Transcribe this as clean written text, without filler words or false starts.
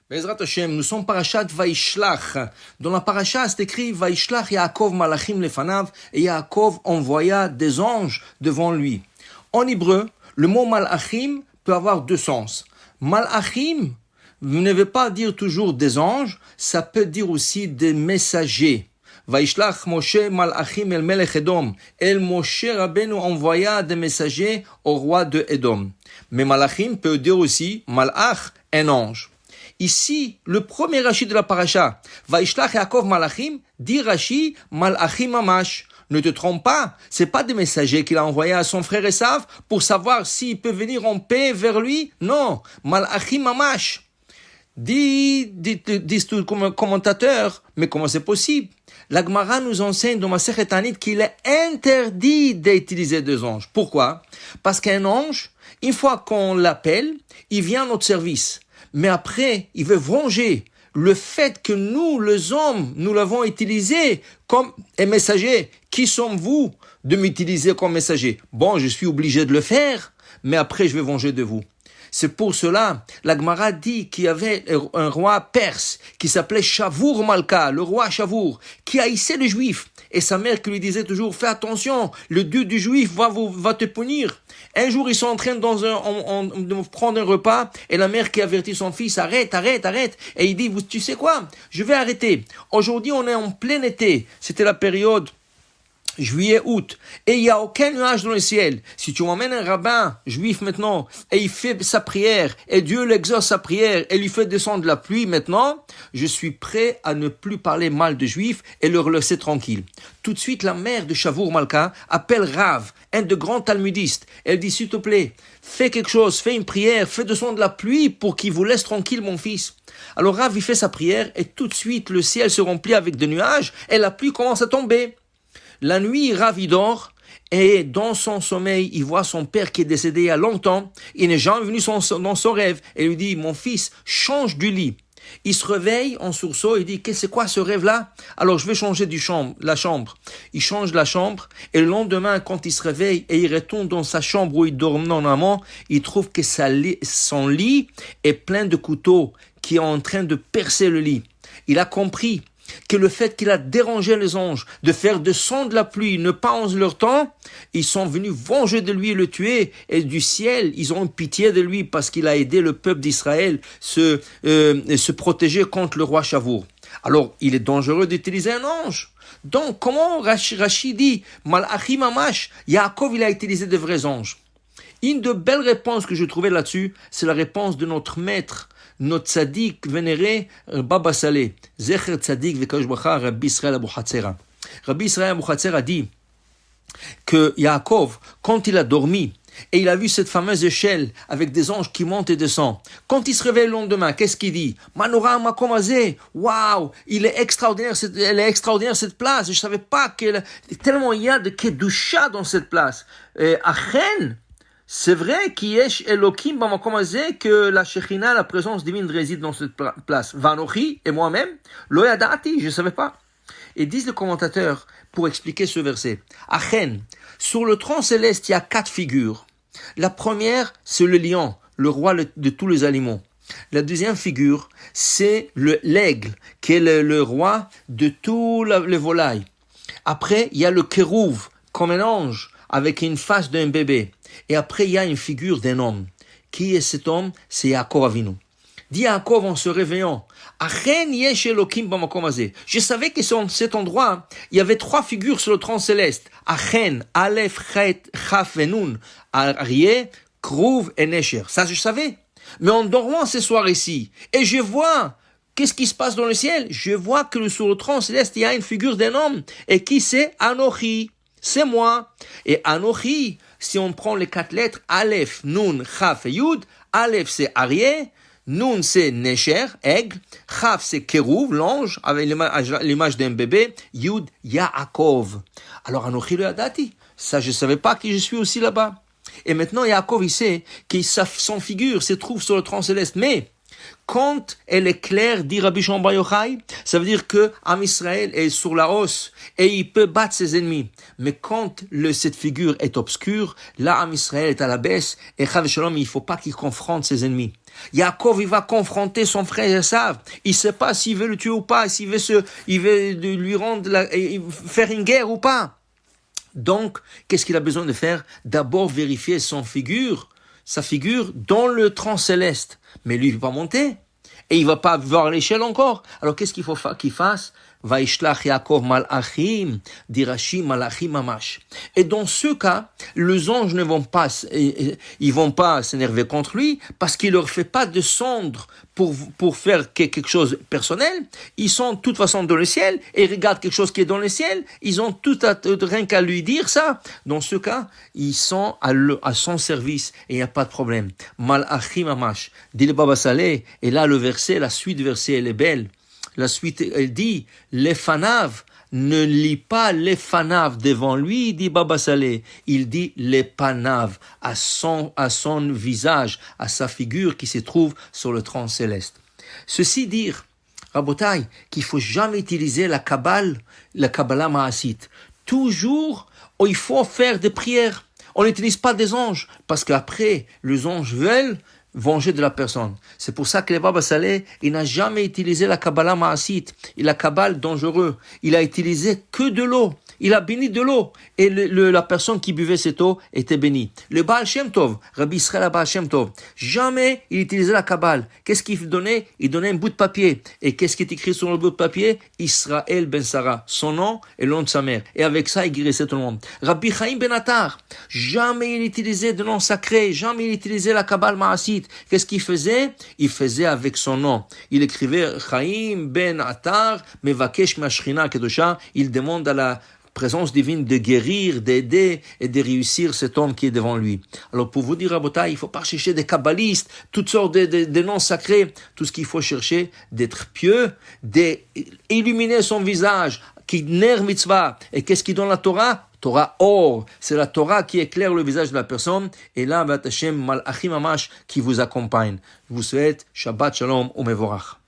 Bezrat Hashem, nous sommes parashat Vaishlach. Dans la parasha, c'est écrit Vaishlach Yaakov malachim lefanav, et Yaakov envoya des anges devant lui. En hébreu, le mot malachim peut avoir deux sens. Malachim ne veut pas dire toujours des anges, ça peut dire aussi des messagers. Vaishlach Moshe malachim el melech Edom. El Moshe Rabbeinu envoya des messagers au roi de Edom. Mais malachim peut dire aussi malach, un ange. Ici, le premier Rashi de la paracha, Vaishlach Yaakov malachim, dit Rashi malachim mamash. Ne te trompe pas, c'est pas des messagers qu'il a envoyés à son frère Esav pour savoir s'il peut venir en paix vers lui. Non, malachim mamash. Disent tous les commentateurs, mais comment c'est possible? La Gemara nous enseigne dans Masechet Tanit qu'il est interdit d'utiliser des anges. Pourquoi? Parce qu'un ange, une fois qu'on l'appelle, il vient à notre service. Mais après, il veut venger le fait que nous, les hommes, nous l'avons utilisé comme un messager. Qui sommes-vous de m'utiliser comme messager? Bon, je suis obligé de le faire, mais après, je vais venger de vous. C'est pour cela, la Gemara dit qu'il y avait un roi perse qui s'appelait Shavour Malka, le roi Shavour, qui haïssait les Juifs. Et sa mère qui lui disait toujours, fais attention, le Dieu du Juif va te punir. Un jour, ils sont en train de prendre un repas, et la mère qui avertit son fils, arrête. Et il dit, tu sais quoi, je vais arrêter. Aujourd'hui, on est en plein été. C'était la période juillet, août, et il n'y a aucun nuage dans le ciel. Si tu emmènes un rabbin juif maintenant, et il fait sa prière, et Dieu l'exauce sa prière, et lui fait descendre la pluie maintenant, je suis prêt à ne plus parler mal de juifs et leur laisser tranquille. Tout de suite, la mère de Shavour Malka appelle Rav, un de grands talmudistes. Elle dit, s'il te plaît, fais quelque chose, fais une prière, fais descendre la pluie pour qu'il vous laisse tranquille, mon fils. Alors Rav, il fait sa prière, et tout de suite, le ciel se remplit avec des nuages, et la pluie commence à tomber. La nuit, Rav il dort, et dans son sommeil, il voit son père qui est décédé il y a longtemps. Il n'est jamais venu dans son rêve. Et il lui dit, mon fils, change du lit. Il se réveille en sursaut, il dit, c'est quoi ce rêve-là? Alors je vais changer la chambre. Il change la chambre, et le lendemain, quand il se réveille et il retourne dans sa chambre où il dormait normalement, il trouve que son lit est plein de couteaux qui est en train de percer le lit. Il a compris que le fait qu'il a dérangé les anges de faire descendre la pluie, ne pas en leur temps, ils sont venus venger de lui et le tuer, et du ciel, ils ont pitié de lui parce qu'il a aidé le peuple d'Israël se protéger contre le roi Shavour. Alors, il est dangereux d'utiliser un ange. Donc, comment Rashi dit, Malachim Mamash, Yaakov, il a utilisé de vrais anges. Une de belles réponses que je trouvais là-dessus, c'est la réponse de notre maître, notre tzaddik vénéré, Baba Saleh, Zecher tzaddik v'kadosh bracha, Rabbi Israël Abu Hatzera. Rabbi Israël Abu Hatzera dit que Yaakov, quand il a dormi, et il a vu cette fameuse échelle avec des anges qui montent et descendent. Quand il se réveille le lendemain, qu'est-ce qu'il dit? Manora makomazé, waouh, elle est extraordinaire cette place. Je savais pas tellement il y a de kedusha dans cette place. Achen, c'est vrai qu'il y a Elohim que la Shekhinah, la présence divine réside dans cette place. Vanochi et moi-même, lo yadati, je ne savais pas. Et disent les commentateurs pour expliquer ce verset. Achen, sur le trône céleste, il y a 4 figures. La première, c'est le lion, le roi de tous les animaux. La deuxième figure, c'est l'aigle, qui est le roi de tous les volailles. Après, il y a le kérouv, comme un ange, avec une face d'un bébé. Et après, il y a une figure d'un homme. Qui est cet homme? C'est Yaakov Avinu. Dit Yaakov en se réveillant, Achen yesh Elokim bamakom hazeh. Je savais que sur cet endroit, il y avait 3 figures sur le trône céleste. Achen, Aleph, Chet, Chaf et Nun, Aryeh, Krouv et Nesher. Ça, je savais. Mais en dormant ce soir ici, et je vois, qu'est-ce qui se passe dans le ciel? Je vois que sur le trône céleste, il y a une figure d'un homme. Et qui c'est? Anochi. C'est moi. Et Anochi, si on prend les 4 lettres, Aleph, Nun, Chaf et Yud, Aleph c'est Aryeh, Nun c'est Nesher, aigle, Chaf c'est Kérouv, l'ange, avec l'image d'un bébé, Yud, Yaakov. Alors Anochi le Yadati, ça je savais pas que je suis aussi là-bas. Et maintenant Yaakov il sait que son figure se trouve sur le trône céleste, mais Quand elle est claire, dit Rabbi Shimon Bar Yochai, ça veut dire que Am Israël est sur la hausse et il peut battre ses ennemis. Mais quand cette figure est obscure, là Am Israël est à la baisse et Chav Shalom, il faut pas qu'il confronte ses ennemis. Yaakov, il va confronter son frère Esav. Il sait pas s'il veut le tuer ou pas, s'il veut lui faire une guerre ou pas. Donc, qu'est-ce qu'il a besoin de faire? D'abord vérifier sa figure dans le trans céleste. Mais lui, il ne peut pas monter. Et il ne va pas voir l'échelle encore. Alors, qu'est-ce qu'il faut qu'il fasse? Vaishlach Yaakov malachim, dit Rashi malachim mamash. Et dans ce cas, les anges ne vont pas, ils vont pas s'énerver contre lui parce qu'il leur fait pas descendre pour faire quelque chose de personnel. Ils sont de toute façon dans le ciel et ils regardent quelque chose qui est dans le ciel. Ils ont rien qu'à lui dire ça. Dans ce cas, ils sont à son service et il n'y a pas de problème. Malachim mamash, dit le Baba Saleh. Et là, la suite du verset, elle est belle. La suite, elle dit, les fanav, ne lit pas les fanav devant lui, dit Baba Saleh. Il dit les panav, à son visage, à sa figure qui se trouve sur le trône céleste. Ceci dire, Rabotai, qu'il faut jamais utiliser la Kabbalah Maasit. Toujours, il faut faire des prières. On n'utilise pas des anges, parce qu'après, les anges veulent venger de la personne. C'est pour ça que le Baba Saleh, il n'a jamais utilisé la Kabbalah Maasit, la Kabbalah dangereux. Il a utilisé que de l'eau. Il a béni de l'eau. Et la personne qui buvait cette eau était bénie. Le Baal Shem Tov, Rabbi Israël Baal Shem Tov, jamais il utilisait la Kabbalah. Qu'est-ce qu'il donnait? Il donnait un bout de papier. Et qu'est-ce qui est écrit sur le bout de papier? Israël Ben Sarah, son nom et le nom de sa mère. Et avec ça, il guérissait tout le monde. Rabbi Chaim Ben Attar, jamais il utilisait de nom sacré, jamais il utilisait la Kabbalah Maasit. Qu'est-ce qu'il faisait? Il faisait avec son nom. Il écrivait Chaim Ben Attar, Mevakesh Mashrina Kedosha. Il demande à la présence divine de guérir, d'aider et de réussir cet homme qui est devant lui. Alors pour vous dire, Rabotai, il ne faut pas chercher des kabbalistes, toutes sortes de noms sacrés. Tout ce qu'il faut chercher, d'être pieux, d'illuminer son visage, qui ner mitzvah. Et qu'est-ce qui donne la Torah? Torah or. C'est la Torah qui éclaire le visage de la personne. Et là, Vat Hashem malachim mamash qui vous accompagne. Je vous souhaite Shabbat Shalom ou Mevorach.